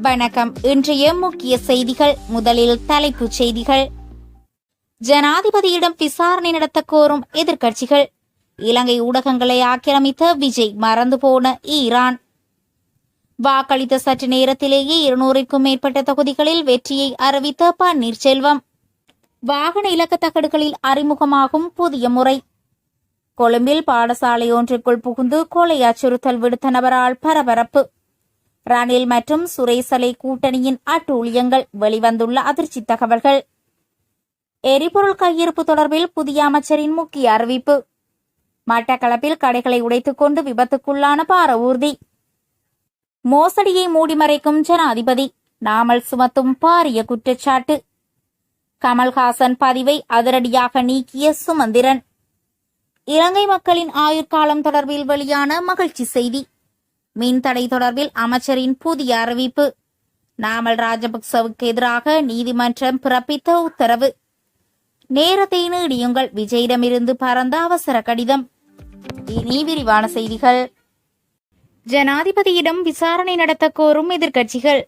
வணக்கம். இன்றைய முக்கிய செய்திகள். முதலில் தலைப்புச் செய்திகள். ஜனாதிபதியிடம் விசாரணை நடத்த கோரும் எதிர்க்கட்சிகள். இலங்கை ஊடகங்களை ஆக்கிரமித்த விஜய் மறந்து போன ஈரான். வாக்களித்த சற்று நேரத்திலேயே 200க்கும் மேற்பட்ட தொகுதிகளில் வெற்றியை அறிவித்த பன்னீர்செல்வம். வாகன இலக்க தகடுகளில் அறிமுகமாகும் புதிய முறை. கொழும்பில் பாடசாலை ஒன்றிற்குள் புகுந்து கொலை அச்சுறுத்தல் விடுத்த நபரால் பரபரப்பு. ரணில் மற்றும் சுரேசலை கூட்டணியின் அட்டூழியங்கள். வெளிவந்துள்ள அதிர்ச்சி தகவல்கள். எரிபொருள் கையிருப்பு தொடர்பில் புதிய அமைச்சரின் முக்கிய அறிவிப்பு. மட்டக்களப்பில் கடைகளை உடைத்துக் கொண்டு விபத்துக்குள்ளான பார ஊர்தி. மோசடியை மூடிமறைக்கும் ஜனாதிபதி. நாமல் சுமத்தும் பாரிய குற்றச்சாட்டு. கமல்ஹாசன் பதிவை அதிரடியாக நீக்கிய சுமந்திரன். இலங்கை மக்களின் ஆயுட்காலம் தொடர்பில் வெளியான மகிழ்ச்சி செய்தி. மின்தடை தொடர்பில் அமைச்சரின் புதிய அறிவிப்பு. நாமல் ராஜபக்சவுக்கு எதிராக நீதிமன்றம் பிறப்பித்த உத்தரவு. நேரத்தை நீடியுங்கள், விஜயிடமிருந்து பறந்த அவசர கடிதம். இனி விரிவான செய்திகள். ஜனாதிபதியிடம் விசாரணை நடத்த கோரும் எதிர்க்கட்சிகள்.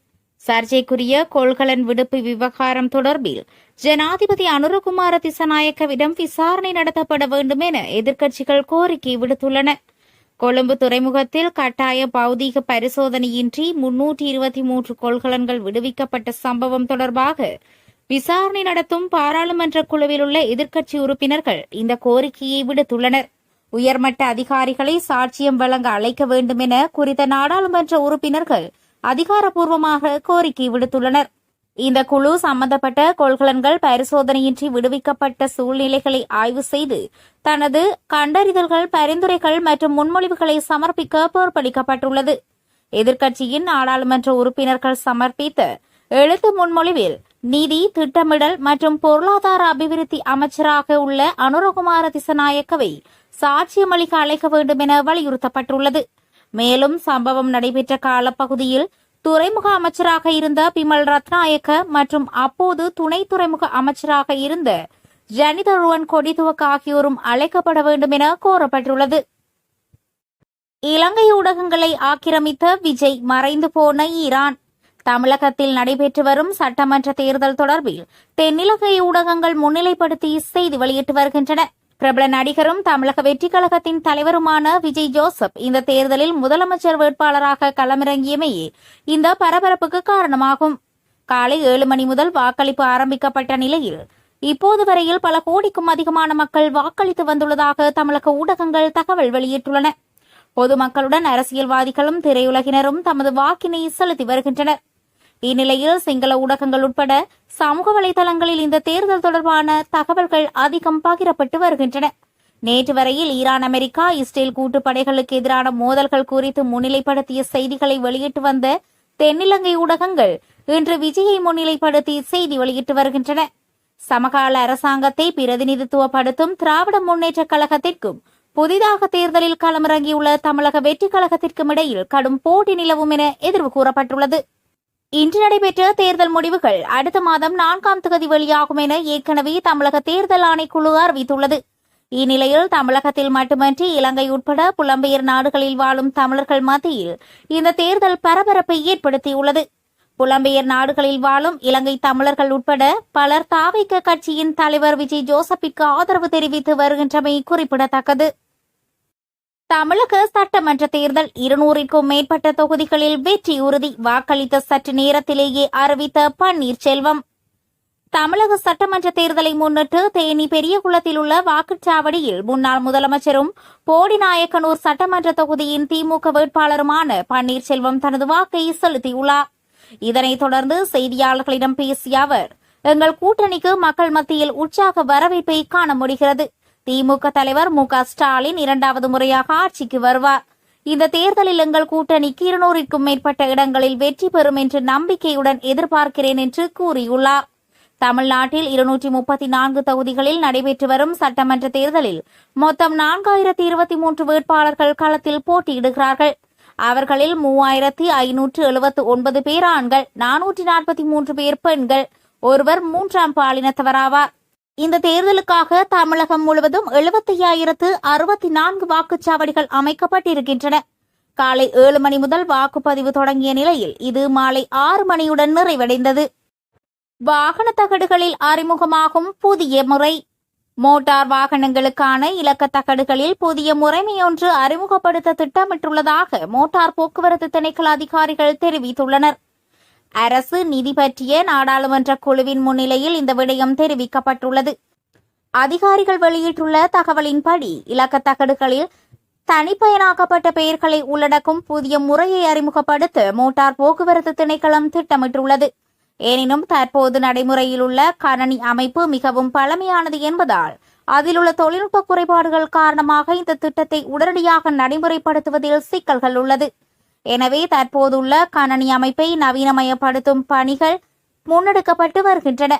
சர்ச்சைக்குரிய கொள்கலன் விடுப்பு விவகாரம் தொடர்பில் ஜனாதிபதி அனுரகுமார திசநாயக்கவிடம் விசாரணை நடத்தப்பட வேண்டும் என எதிர்க்கட்சிகள் கோரிக்கை விடுத்துள்ளன. கொழும்பு துறைமுகத்தில் கட்டாய பௌதீக பரிசோதனையின்றி 323 கொள்கலன்கள் விடுவிக்கப்பட்ட சம்பவம் தொடர்பாக விசாரணை நடத்தும் பாராளுமன்ற குழுவில் உள்ள எதிர்க்கட்சி உறுப்பினர்கள் இந்த கோரிக்கையை விடுத்துள்ளனர். உயர்மட்ட அதிகாரிகளை சாட்சியம் வழங்க அழைக்க வேண்டும் என குறித்த நாடாளுமன்ற உறுப்பினர்கள் அதிகாரப்பூர்வமாக கோரிக்கை விடுத்துள்ளனர். இந்த குழு சம்பந்தப்பட்ட கொள்கலன்கள் பரிசோதனையின்றி விடுவிக்கப்பட்ட சூழ்நிலைகளை ஆய்வு செய்து தனது கண்டறிதல்கள், பரிந்துரைகள் மற்றும் முன்மொழிவுகளை சமர்ப்பிக்க பொறுப்பளிக்கப்பட்டுள்ளது. எதிர்க்கட்சியின் நாடாளுமன்ற உறுப்பினர்கள் சமர்ப்பித்த எழுத்து முன்மொழிவில் நிதி, திட்டமிடல் மற்றும் பொருளாதார அபிவிருத்தி அமைச்சராக உள்ள அனுரகுமார திசநாயக்கவை சாட்சியமளிக்க அழைக்க வேண்டும் என வலியுறுத்தப்பட்டுள்ளது. மேலும் சம்பவம் நடைபெற்ற காலப்பகுதியில் துறைமுக அமைச்சராக இருந்த பிமல் ரத்நாயக்க மற்றும் அப்போது துணை துறைமுக அமைச்சராக இருந்த ஜனித ருவன் கொடிதுவக்க ஆகியோரும் அழைக்கப்பட வேண்டும் என கோரப்பட்டுள்ளது. இலங்கை ஊடகங்களை ஆக்கிரமித்த விஜய் மறைந்து போன ஈரான். தமிழகத்தில் நடைபெற்று வரும் சட்டமன்ற தேர்தல் தொடர்பில் தென்னிலங்கை ஊடகங்கள் முன்னிலைப்படுத்தி செய்தி வெளியிட்டு வருகின்றன. பிரபல நடிகரும் தமிழக வெற்றிக் கழகத்தின் தலைவருமான விஜய் ஜோசப் இந்த தேர்தலில் முதலமைச்சர் வேட்பாளராக களமிறங்கியமையே இந்த பரபரப்புக்கு காரணமாகும். காலை 7 மணி முதல் வாக்களிப்பு ஆரம்பிக்கப்பட்ட நிலையில் இப்போது வரையில் பல கோடிக்கும் அதிகமான மக்கள் வாக்களித்து வந்துள்ளதாக தமிழக ஊடகங்கள் தகவல் வெளியிட்டுள்ளன. பொதுமக்களுடன் அரசியல்வாதிகளும் திரையுலகினரும் தமது வாக்கினை செலுத்தி வருகின்றனர். இந்நிலையில் சிங்கள ஊடகங்கள் உட்பட சமூக வலைதளங்களில் இந்த தேர்தல் தொடர்பான தகவல்கள் அதிகம் பகிரப்பட்டு வருகின்றன. நேற்று வரையில் ஈரான், அமெரிக்கா, இஸ்ரேல் கூட்டுப்படைகளுக்கு எதிரான மோதல்கள் குறித்து முன்னிலைப்படுத்திய செய்திகளை வெளியிட்டு வந்த தென்னிலங்கை ஊடகங்கள் இன்று விஜயை முன்னிலைப்படுத்தி செய்தி வெளியிட்டு வருகின்றன. சமகால அரசாங்கத்தை பிரதிநிதித்துவப்படுத்தும் திராவிட முன்னேற்ற கழகத்திற்கும் புதிதாக தேர்தலில் களமிறங்கியுள்ள தமிழக வெற்றிக் கழகத்திற்கும் இடையில் கடும் போட்டி நிலவும் என எதிர்வு கூறப்பட்டுள்ளது. இன்று நடைபெற்ற தேர்தல் முடிவுகள் அடுத்த மாதம் 4ஆம் தேதி வெளியாகும் என ஏற்கனவே தமிழக தேர்தல் ஆணைக்குழு அறிவித்துள்ளது. இந்நிலையில் தமிழகத்தில் மட்டுமன்றி இலங்கை உட்பட புலம்பெயர் நாடுகளில் வாழும் தமிழர்கள் மத்தியில் இந்த தேர்தல் பரபரப்பை ஏற்படுத்தியுள்ளது. புலம்பெயர் நாடுகளில் வாழும் இலங்கை தமிழர்கள் உட்பட பலர் தாவேக கட்சியின் தலைவர் விஜய் ஜோசப்பிற்கு ஆதரவு தெரிவித்து வருகின்றமை குறிப்பிடத்தக்கது. தமிழக சட்டமன்ற தேர்தல் 200க்கும் மேற்பட்ட தொகுதிகளில் வெற்றி உறுதி. வாக்களித்த சற்று நேரத்திலேயே அறிவித்த பன்னீர்செல்வம். தமிழக சட்டமன்ற தேர்தலை முன்னிட்டு தேனி பெரியகுளத்தில் உள்ள வாக்குச்சாவடியில் முன்னாள் முதலமைச்சரும் போடிநாயக்கனூர் சட்டமன்ற தொகுதியின் திமுக வேட்பாளருமான பன்னீர்செல்வம் தனது வாக்கை செலுத்தியுள்ளார். இதனைத் தொடர்ந்து செய்தியாளர்களிடம் பேசிய அவர், எங்கள் கூட்டணிக்கு மக்கள் மத்தியில் உற்சாக வரவேற்பை காண முடிகிறது. திமுக தலைவர் மு.க. ஸ்டாலின் 2வது முறையாக ஆட்சிக்கு வருவார். இந்த தேர்தலில் எங்கள் கூட்டணிக்கு 200க்கும் மேற்பட்ட இடங்களில் வெற்றி பெறும் என்று நம்பிக்கையுடன் எதிர்பார்க்கிறேன் என்று கூறியுள்ளார். தமிழ்நாட்டில் 234 தொகுதிகளில் நடைபெற்று வரும் சட்டமன்ற தேர்தலில் மொத்தம் 4023 வேட்பாளர்கள் களத்தில் போட்டியிடுகிறார்கள். அவர்களில் 3579 பேர் ஆண்கள், 443 பேர் பெண்கள், ஒருவர் 3ஆம் பாலினத்தவராவார். இந்த தேர்தலுக்காக தமிழகம் முழுவதும் 75,064 வாக்குச்சாவடிகள் அமைக்கப்பட்டிருக்கின்றன. காலை 7 மணி முதல் வாக்குப்பதிவு தொடங்கிய நிலையில் இது மாலை 6 மணியுடன் நிறைவடைந்தது. வாகன தகடுகளில் அறிமுகமாகும் புதிய முறை. மோட்டார் வாகனங்களுக்கான இலக்க தகடுகளில் புதிய முறைமையொன்று அறிமுகப்படுத்த திட்டமிட்டுள்ளதாக மோட்டார் போக்குவரத்து திணைக்கள அதிகாரிகள் தெரிவித்துள்ளனர். அரசு நிதி பற்றிய நாடாளுமன்ற குழுவின் முன்னிலையில் இந்த விடயம் தெரிவிக்கப்பட்டுள்ளது. அதிகாரிகள் வெளியிட்டுள்ள தகவலின்படி இலக்க தகடுகளில் தனிப்பயனாக்கப்பட்ட பெயர்களை உள்ளடக்கும் புதிய முறையை அறிமுகப்படுத்த மோட்டார் போக்குவரத்து திணைக்களம் திட்டமிட்டுள்ளது. எனினும் தற்போது நடைமுறையில் உள்ள கணனி அமைப்பு மிகவும் பழமையானது என்பதால் அதிலுள்ள தொழில்நுட்ப குறைபாடுகள் காரணமாக இந்த திட்டத்தை உடனடியாக நடைமுறைப்படுத்துவதில் சிக்கல்கள் உள்ளது. எனவே தற்போதுள்ள கணனி அமைப்பை நவீனமயப்படுத்தும் பணிகள் முன்னெடுக்கப்பட்டு வருகின்றன.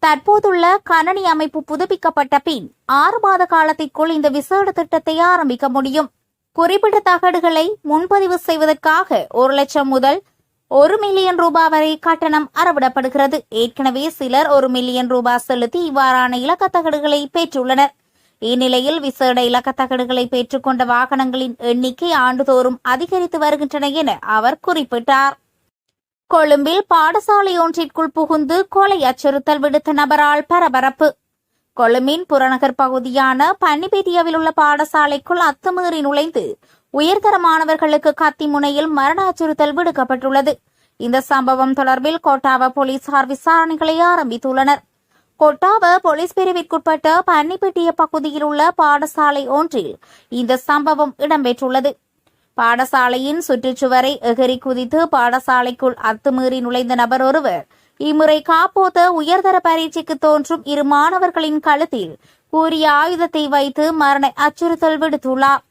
தற்போதுள்ள கணனி அமைப்பு புதுப்பிக்கப்பட்ட பின் 6 மாத காலத்திற்குள் இந்த விசேட திட்டத்தை ஆரம்பிக்க முடியும். குறிப்பிட்ட தகடுகளை முன்பதிவு செய்வதற்காக 1 லட்சம் முதல் 1 மில்லியன் ரூபாய் வரை கட்டணம் அறவிடப்படுகிறது. ஏற்கனவே சிலர் 1 மில்லியன் ரூபாய் செலுத்தி இவ்வாறான இலக்க தகடுகளை பெற்றுள்ளனர். இந்நிலையில் விசேட இலக்க தகடுகளை பெற்றுக்கொண்ட வாகனங்களின் எண்ணிக்கை ஆண்டுதோறும் அதிகரித்து வருகின்றன என அவர் குறிப்பிட்டார். கொழும்பில் பாடசாலை ஒன்றிற்குள் புகுந்து கொலை அச்சுறுத்தல் விடுத்த நபரால் பரபரப்பு. கொழும்பின் புறநகர் பகுதியான பன்னிபேட்டியாவில் உள்ள பாடசாலைக்குள் அத்துமீறி நுழைந்து உயர்தர மாணவர்களுக்கு கத்தி முனையில் மரண அச்சுறுத்தல் விடுக்கப்பட்டுள்ளது. இந்த சம்பவம் தொடர்பில் கொட்டாவ போலீசார் விசாரணைகளை ஆரம்பித்துள்ளனர். கொட்டாவ போலீஸ் பிரிவிற்குட்பட்ட பன்னிப்பட்டிய பகுதியில் உள்ள பாடசாலை ஒன்றில் இந்த சம்பவம் இடம்பெற்றுள்ளது. பாடசாலையின் சுற்றுச்சுவரை எகிரி குதித்து பாடசாலைக்குள் அத்துமீறி நுழைந்த நபர் ஒருவர் இம்முறை காப்போத்த உயர்தர பரீட்சைக்கு தோன்றும் 2 மாணவர்களின் கழுத்தில் கூறிய ஆயுதத்தை வைத்து மரண அச்சுறுத்தல் விடுத்துள்ளார்.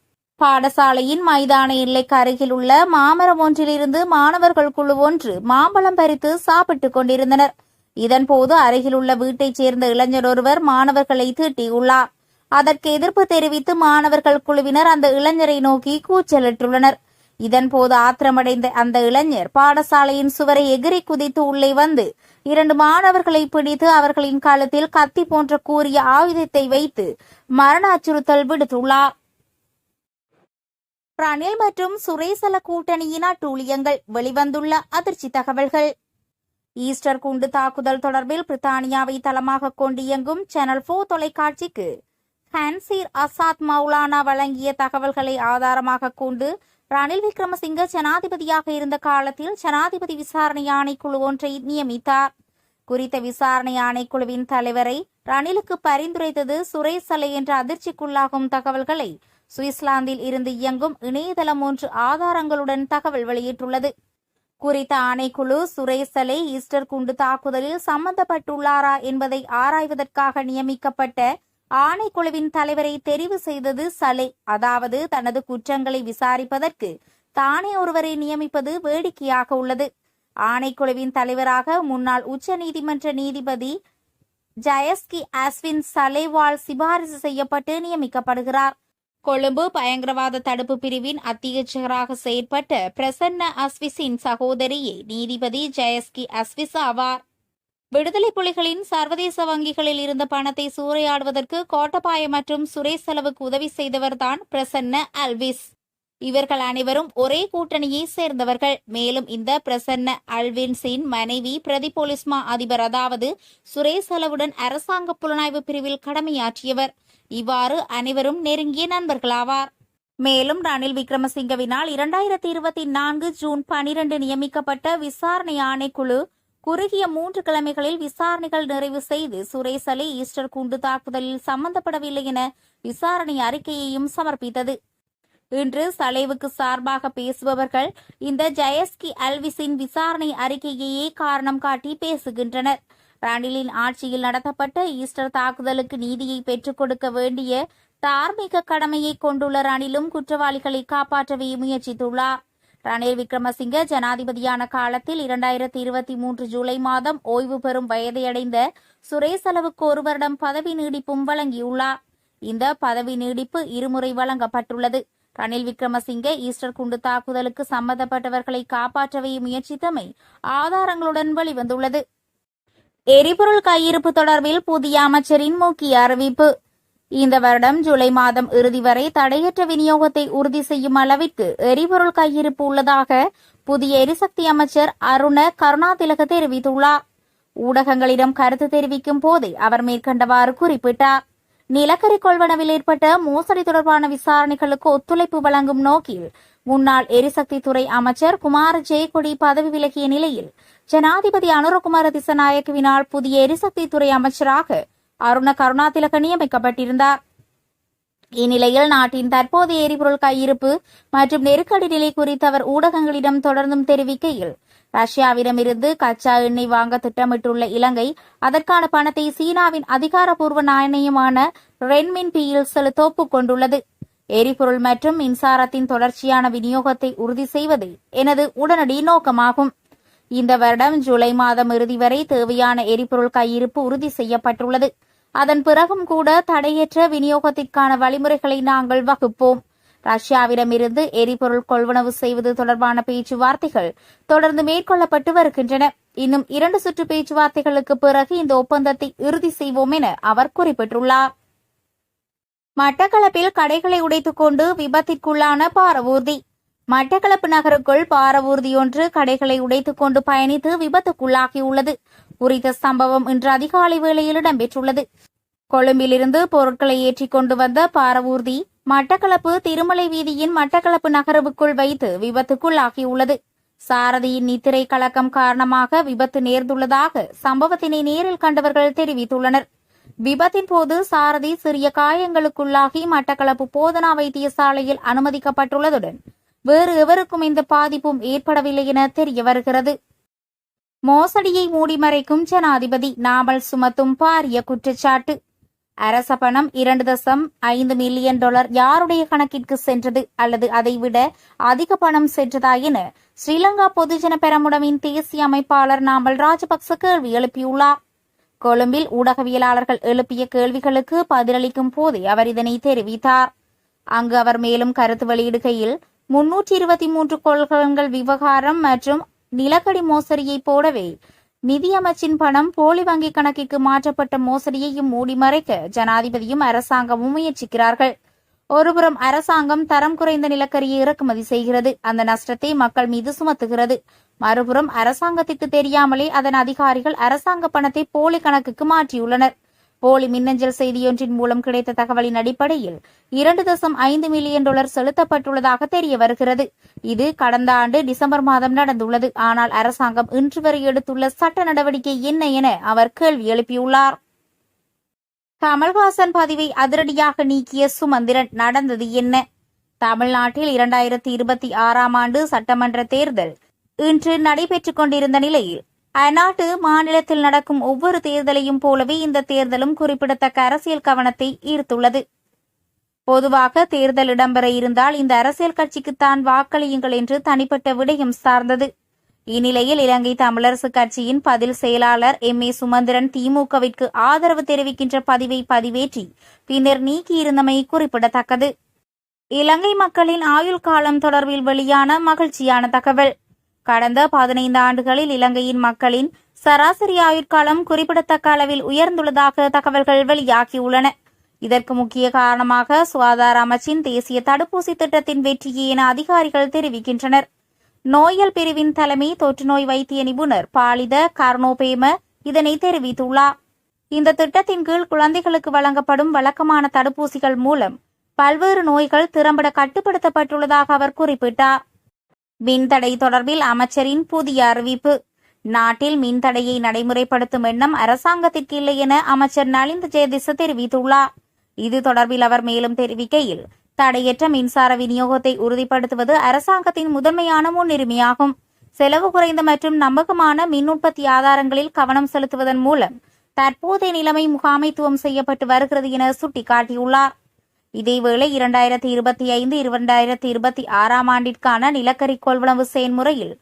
பாடசாலையின் மைதான எல்லைக்கு அருகில் உள்ள மாமரம் ஒன்றிலிருந்து மாணவர்கள் குழு ஒன்று மாம்பழம் பறித்து சாப்பிட்டுக் கொண்டிருந்தனர். இதன்போது அருகிலுள்ள வீட்டைச் சேர்ந்த இளைஞர் ஒருவர் மாணவர்களை தீட்டியுள்ளார். அதற்கு எதிர்ப்பு தெரிவித்து மாணவர்கள் குழுவினர் அந்த இளைஞரை நோக்கி கூச்சலிட்டுள்ளனர். இதன்போது ஆத்திரமடைந்த அந்த இளைஞர் பாடசாலையின் சுவரை எகிரி குதித்து உள்ளே வந்து 2 மாணவர்களை பிடித்து அவர்களின் கழுத்தில் கத்தி போன்ற கூறிய ஆயுதத்தை வைத்து மரண அச்சுறுத்தல் விடுத்துள்ளார். ரணில் மற்றும் சுரேசல கூட்டணியின் அட்டூழியங்கள் வெளிவந்துள்ள அதிர்ச்சி தகவல்கள். ஈஸ்டர் குண்டு தாக்குதல் தொடர்பில் பிரித்தானியாவை தளமாக கொண்டு இயங்கும் சேனல் 4 தொலைக்காட்சிக்கு ஹன்சீர் அசாத் மௌலானா வழங்கிய தகவல்களை ஆதாரமாக கொண்டு ரணில் விக்ரமசிங்க ஜனாதிபதியாக இருந்த காலத்தில் ஜனாதிபதி விசாரணை ஆணைக்குழு ஒன்றை நியமித்தார். குறித்த விசாரணை ஆணைக்குழுவின் தலைவரை ரணிலுக்கு பரிந்துரைத்தது சுரேசலை என்ற அதிர்ச்சிக்குள்ளாகும் தகவல்களை சுவிட்சர்லாந்தில் இருந்து இயங்கும் இணையதளம் ஒன்று ஆதாரங்களுடன் தகவல் வெளியிட்டுள்ளது. குறித்த ஆணைக்குழு சுரேசலை ஈஸ்டர் குண்டு தாக்குதலில் சம்பந்தப்பட்டுள்ளாரா என்பதை ஆராய்வதற்காக நியமிக்கப்பட்ட ஆணைக்குழுவின் தலைவரை தெரிவு செய்தது சலே. அதாவது தனது குற்றங்களை விசாரிப்பதற்கு தானே ஒருவரை நியமிப்பது வேடிக்கையாக உள்ளது. ஆணைக்குழுவின் தலைவராக முன்னாள் உச்ச நீதிமன்ற நீதிபதி ஜயஸ்கி அஸ்வின் சலேவால் சிபாரிசு செய்யப்பட்டு நியமிக்கப்படுகிறார். கொழும்பு பயங்கரவாத தடுப்பு பிரிவின் அத்தியட்சகராக செயற்பட்ட பிரசன்ன அஸ்விஸின் சகோதரியே நீதிபதி ஜயஸ்கி அஸ்விஸ் ஆவார். விடுதலை புலிகளின் சர்வதேச வங்கிகளில் இருந்த பணத்தை சூறையாடுவதற்கு கோட்டபாய மற்றும் சுரேசலவுக்கு உதவி செய்தவர்தான் பிரசன்ன அல்விஸ். இவர்கள் அனைவரும் ஒரே கூட்டணியை சேர்ந்தவர்கள். மேலும் இந்த பிரசன்ன அல்வின்ஸின் மனைவி பிரதி போலீஸ் மா அதிபர் அதாவது சுரேசலவுடன் அரசாங்க புலனாய்வு பிரிவில் கடமையாற்றியவர். இவ்வாறு அனைவரும் நெருங்கிய நண்பர்களாவார். மேலும் ரணில் விக்ரமசிங்கவினால் 2024 ஜூன் 12 நியமிக்கப்பட்ட விசாரணை ஆணைக்குழு குறுகிய 3 கிழமைகளில் விசாரணைகள் நிறைவு செய்து சுரேசலை ஈஸ்டர் குண்டு தாக்குதலில் சம்பந்தப்படவில்லை என விசாரணை அறிக்கையையும் சமர்ப்பித்தது. இன்று சலேவுக்கு சார்பாக பேசுபவர்கள் இந்த ஜயஸ்கி அல்விஸின் விசாரணை அறிக்கையையே காரணம் காட்டி பேசுகின்றனர். ரணிலின் ஆட்சியில் நடத்தப்பட்ட ஈஸ்டர் தாக்குதலுக்கு நீதியை பெற்றுக் கொடுக்க வேண்டிய தார்மீக கடமையை கொண்டுள்ள ரணிலும் குற்றவாளிகளை காப்பாற்றவே முயற்சித்துள்ளார். ரணில் விக்ரமசிங்க ஜனாதிபதியான காலத்தில் 2023 ஜூலை மாதம் ஓய்வு பெறும் வயதையடைந்த சுரேசலவுக்கு 1 வருடம் பதவி நீடிப்பும் வழங்கியுள்ளார். இந்த பதவி நீடிப்பு 2 முறை வழங்கப்பட்டுள்ளது. ரணில் விக்ரமசிங்கே ஈஸ்டர் குண்டு தாக்குதலுக்கு சம்பந்தப்பட்டவர்களை காப்பாற்றவே முயற்சித்தமை ஆதாரங்களுடன் வெளிவந்துள்ளது. எரிபொருள் கையிருப்பு தொடர்பில் புதிய அமைச்சரின் முக்கிய அறிவிப்பு. இந்த வருடம் ஜூலை மாதம் இறுதி வரை தடையற்ற விநியோகத்தை உறுதி செய்யும் அளவிற்கு எரிபொருள் கையிருப்பு உள்ளதாக புதிய எரிசக்தி அமைச்சர் அருண கருணாதிலக தெரிவித்துள்ளார். ஊடகங்களிடம் கருத்து தெரிவிக்கும் போதே அவர் மேற்கண்டவாறு குறிப்பிட்டார். நிலக்கரி கொள்வனவில் ஏற்பட்ட மோசடி தொடர்பான விசாரணைகளுக்கு ஒத்துழைப்பு வழங்கும் நோக்கில் முன்னாள் எரிசக்தி துறை அமைச்சர் குமார ஜெயக்கொடி பதவி விலகிய நிலையில் ஜனாதிபதி அனுரகுமார திசநாயக்கவினால் புதிய எரிசக்தி துறை அமைச்சராக அருண கருணாதிலக நியமிக்கப்பட்டிருந்தார். இந்நிலையில் நாட்டின் தற்போதைய எரிபொருள் கையிருப்பு மற்றும் நெருக்கடி நிலை குறித்து அவர் ஊடகங்களிடம் தொடர்ந்தும் தெரிவிக்கையில், ரஷ்யாவிடமிருந்து கச்சா எண்ணெய் வாங்க திட்டமிட்டுள்ள இலங்கை அதற்கான பணத்தை சீனாவின் அதிகாரப்பூர்வ நாணயமான ரென்மின்பியில் செலுத்த ஒப்புக்கொண்டுள்ளது. எரிபொருள் மற்றும் மின்சாரத்தின் தொடர்ச்சியான விநியோகத்தை உறுதி செய்வதே எனது உடனடி நோக்கமாகும். இந்த வருடம் ஜூலை மாதம் இறுதி வரை தேவையான எரிபொருள் கையிருப்பு உறுதி செய்யப்பட்டுள்ளது. அதன் பிறகும் கூட தடையற்ற விநியோகத்திற்கான வழிமுறைகளை நாங்கள் வகுப்போம். ரஷ்யாவிடமிருந்து எரிபொருள் கொள்வனவு செய்வது தொடர்பான பேச்சுவார்த்தைகள் தொடர்ந்து மேற்கொள்ளப்பட்டு வருகின்றன. இன்னும் 2 சுற்று பேச்சுவார்த்தைகளுக்கு பிறகு இந்த ஒப்பந்தத்தை இறுதி செய்வோம் என அவர் குறிப்பிட்டுள்ளார். மட்டக்களப்பில் கடைகளை உடைத்துக் கொண்டு விபத்திற்குள்ளான பாரவூர்தி. மட்டக்களப்பு நகருக்குள் பாரவூர்தி ஒன்று கடைகளை உடைத்துக் கொண்டு பயணித்து விபத்துக்குள்ளாகியுள்ளது. குறித்த சம்பவம் இன்று அதிகாலை வேளையில் இடம்பெற்றுள்ளது. கொழும்பிலிருந்து பொருட்களை ஏற்றிக் கொண்டு வந்த பாரவூர்தி மட்டக்களப்பு திருமலை வீதியின் மட்டக்களப்பு நகருக்குள் வைத்து விபத்துக்குள்ளாகியுள்ளது. சாரதியின் நித்திரை கலக்கம் காரணமாக விபத்து நேர்ந்துள்ளதாக சம்பவத்தினை நேரில் கண்டவர்கள் தெரிவித்துள்ளனர். விபத்தின் போது சாரதி சிறிய காயங்களுக்குள்ளாகி மட்டக்களப்பு போதனா வைத்தியசாலையில் அனுமதிக்கப்பட்டுள்ளதுடன் வேறு எவருக்கும் இந்த பாதிப்பும் ஏற்படவில்லை என தெரிய வருகிறது. மோசடியை மூடிமறைக்கும் ஜனாதிபதி நாமல் சுமத்தும் பாரிய குற்றச்சாட்டு. அரச பணம் 2.5 மில்லியன் டாலர் யாருடைய கணக்கிற்கு சென்றது அல்லது அதைவிட அதிக பணம் சென்றதா என ஸ்ரீலங்கா பொதுஜன பெரமுனவின் தேசிய அமைப்பாளர் நாமல் ராஜபக்ச கேள்வி எழுப்பியுள்ளார். கொழும்பில் ஊடகவியலாளர்கள் எழுப்பிய கேள்விகளுக்கு பதிலளிக்கும் போதே அவர் இதனை தெரிவித்தார். அங்கு அவர் மேலும் கருத்து வெளியிடுகையில் 323 கொள்கலன்கள் விவகாரம் மற்றும் நிலக்கடி மோசடியை போடவே நிதியமைச்சின் பணம் போலி வங்கிக் கணக்கிற்கு மாற்றப்பட்ட மோசடியையும் மூடிமறைக்க ஜனாதிபதியும் அரசாங்கமும் முயற்சிக்கிறார்கள். ஒருபுறம் அரசாங்கம் தரம் குறைந்த நிலக்கரியை இறக்குமதி செய்கிறது, அந்த நஷ்டத்தை மக்கள் மீது சுமத்துகிறது. மறுபுறம் அரசாங்கத்திற்கு தெரியாமலே அதன் அதிகாரிகள் அரசாங்க பணத்தை போலி கணக்குக்கு மாற்றியுள்ளனர். போலி மின்னஞ்சல் செய்தியொன்றின் மூலம் கிடைத்த தகவலின் அடிப்படையில் 2.5 மில்லியன் டாலர் செலுத்தப்பட்டுள்ளதாக தெரிய வருகிறது. இது கடந்த ஆண்டு டிசம்பர் மாதம் நடந்துள்ளது. ஆனால் அரசாங்கம் இன்று வரை எடுத்துள்ள சட்ட நடவடிக்கை என்ன என அவர் கேள்வி எழுப்பியுள்ளார். கமல்ஹாசன் பதிவை அதிரடியாக நீக்கிய சுமந்திரன். நடந்தது என்ன? தமிழ்நாட்டில் 2026ஆம் ஆண்டு சட்டமன்ற தேர்தல் இன்று நடைபெற்றுக் கொண்டிருந்த நிலையில் அந்நாட்டு மாநிலத்தில் நடக்கும் ஒவ்வொரு தேர்தலையும் போலவே இந்த தேர்தலும் குறிப்பிடத்தக்க அரசியல் கவனத்தை ஈர்த்துள்ளது. பொதுவாக தேர்தல் இடம்பெற இருந்தால் இந்த அரசியல் கட்சிக்குத்தான் வாக்களியுங்கள் என்று தனிப்பட்ட விடயம் சார்ந்தது. இந்நிலையில் இலங்கை தமிழரசு கட்சியின் பதில் செயலாளர் M.A. சுமந்திரன் திமுகவிற்கு ஆதரவு தெரிவிக்கின்ற பதிவை பதிவேற்றி பின்னர் நீக்கியிருந்தமை குறிப்பிடத்தக்கது. இலங்கை மக்களின் ஆயுள் காலம் தொடர்பில் வெளியான மகிழ்ச்சியான தகவல். கடந்த 15 ஆண்டுகளில் இலங்கையின் மக்களின் சராசரி ஆயுட்காலம் குறிப்பிடத்தக்க அளவில் உயர்ந்துள்ளதாக தகவல்கள் வெளியாகியுள்ளன. இதற்கு முக்கிய காரணமாக சுகாதார அமைச்சின் தேசிய தடுப்பூசி திட்டத்தின் வெற்றியே என அதிகாரிகள் தெரிவிக்கின்றனர். நோயல் பிரிவின் தலைமை தொற்றுநோய் வைத்திய நிபுணர் பாலித கர்ணோபேம இதனை தெரிவித்துள்ளார். இந்த திட்டத்தின் கீழ் குழந்தைகளுக்கு வழங்கப்படும் வழக்கமான தடுப்பூசிகள் மூலம் பல்வேறு நோய்கள் திறம்பட கட்டுப்படுத்தப்பட்டுள்ளதாக அவர் குறிப்பிட்டார். மின்தடை தொடர்பில் அமைச்சரின் புதிய அறிவிப்பு. நாட்டில் மின்தடையை நடைமுறைப்படுத்தும் எண்ணம் அரசாங்கத்திற்கு இல்லை என அமைச்சர் நலிந்த ஜெயதிச தெரிவித்துள்ளார். இது தொடர்பில் அவர் மேலும் தெரிவிக்கையில், தடையற்ற மின்சார விநியோகத்தை உறுதிப்படுத்துவது அரசாங்கத்தின் முதன்மையான முன்னுரிமையாகும். செலவு குறைந்த மற்றும் நம்பகமான மின் உற்பத்தி ஆதாரங்களில் கவனம் செலுத்துவதன் மூலம் தற்போதைய நிலைமை முகாமைத்துவம் செய்யப்பட்டு வருகிறது என சுட்டிக்காட்டியுள்ளார். இதேவேளை 2025-2026ஆம் ஆண்டிற்கான நிலக்கரி கொள்வனவு செயல்முறையில்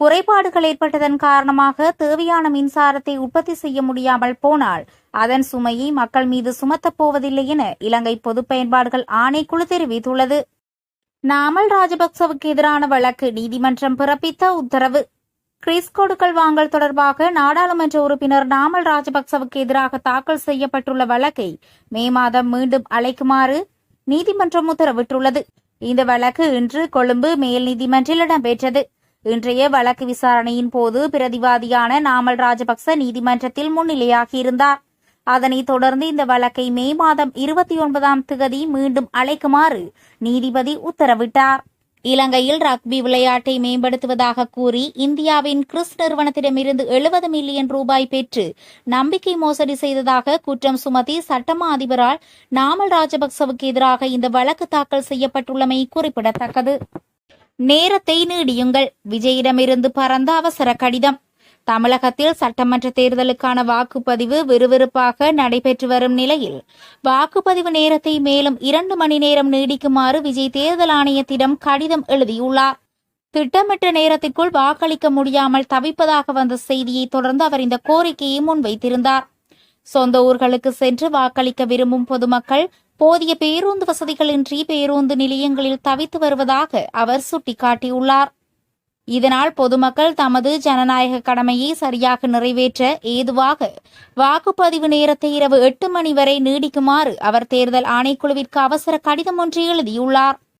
குறைபாடுகள் ஏற்பட்டதன் காரணமாக தேவையான மின்சாரத்தை உற்பத்தி செய்ய முடியாமல் போனால் அதன் சுமையை மக்கள் மீது சுமத்தப் போவதில்லை என இலங்கை பொது பயன்பாடுகள் ஆணைக்குழு தெரிவித்துள்ளது. நாமல் ராஜபக்சவுக்கு எதிரான வழக்கு நீதிமன்றம் பிறப்பித்த உத்தரவு. கிறிஸ் கொடுக்கல் வாங்கல் தொடர்பாக நாடாளுமன்ற உறுப்பினர் நாமல் ராஜபக்சவுக்கு எதிராக தாக்கல் செய்யப்பட்டுள்ள வழக்கை மே மாதம் மீண்டும் அழைக்குமாறு நீதிமன்றம் உத்தரவிட்டுள்ளது. இந்த வழக்கு இன்று கொழும்பு மேல் நீதிமன்றில் இடம்பெற்றது. இன்றைய வழக்கு விசாரணையின் போது பிரதிவாதியான நாமல் ராஜபக்ச நீதிமன்றத்தில் முன்னிலையாகியிருந்தார். அதனைத் தொடர்ந்து இந்த வழக்கை மே மாதம் 29ஆம் தேதி மீண்டும் அழைக்குமாறு நீதிபதி உத்தரவிட்டார். இலங்கையில் ரக்பி விளையாட்டை மேம்படுத்துவதாக கூறி இந்தியாவின் கிறிஸ் நிறுவனத்திடமிருந்து 70 மில்லியன் ரூபாய் பெற்று நம்பிக்கை மோசடி செய்ததாக குற்றம் சுமத்தி சட்டமா அதிபரால் நாமல் ராஜபக்சவுக்கு எதிராக இந்த வழக்கு தாக்கல் செய்யப்பட்டுள்ளமை குறிப்பிடத்தக்கது. நேரத்தை நீடியுங்கள், விஜயிடமிருந்து பறந்த அவசர கடிதம். தமிழகத்தில் சட்டமன்ற தேர்தலுக்கான வாக்குப்பதிவு விறுவிறுப்பாக நடைபெற்று வரும் நிலையில் வாக்குப்பதிவு நேரத்தை மேலும் 2 மணி நேரம் நீடிக்குமாறு விஜய் தேர்தல் ஆணையத்திடம் கடிதம் எழுதியுள்ளார். திட்டமிட்ட நேரத்திற்குள் வாக்களிக்க முடியாமல் தவிப்பதாக வந்த செய்தியை தொடர்ந்து அவர் இந்த கோரிக்கையை முன்வைத்திருந்தார். சொந்த ஊர்களுக்கு சென்று வாக்களிக்க விரும்பும் பொதுமக்கள் போதிய பேருந்து வசதிகளின்றி பேருந்து நிலையங்களில் தவித்து வருவதாக அவர் சுட்டிக்காட்டியுள்ளார். இதனால் பொதுமக்கள் தமது ஜனநாயக கடமையை சரியாக நிறைவேற்ற ஏதுவாக வாக்குப்பதிவு நேரத்தை இரவு 8 மணி வரை நீடிக்குமாறு அவர் தேர்தல் ஆணைக்குழுவிற்கு அவசர கடிதம் ஒன்றை எழுதியுள்ளார்.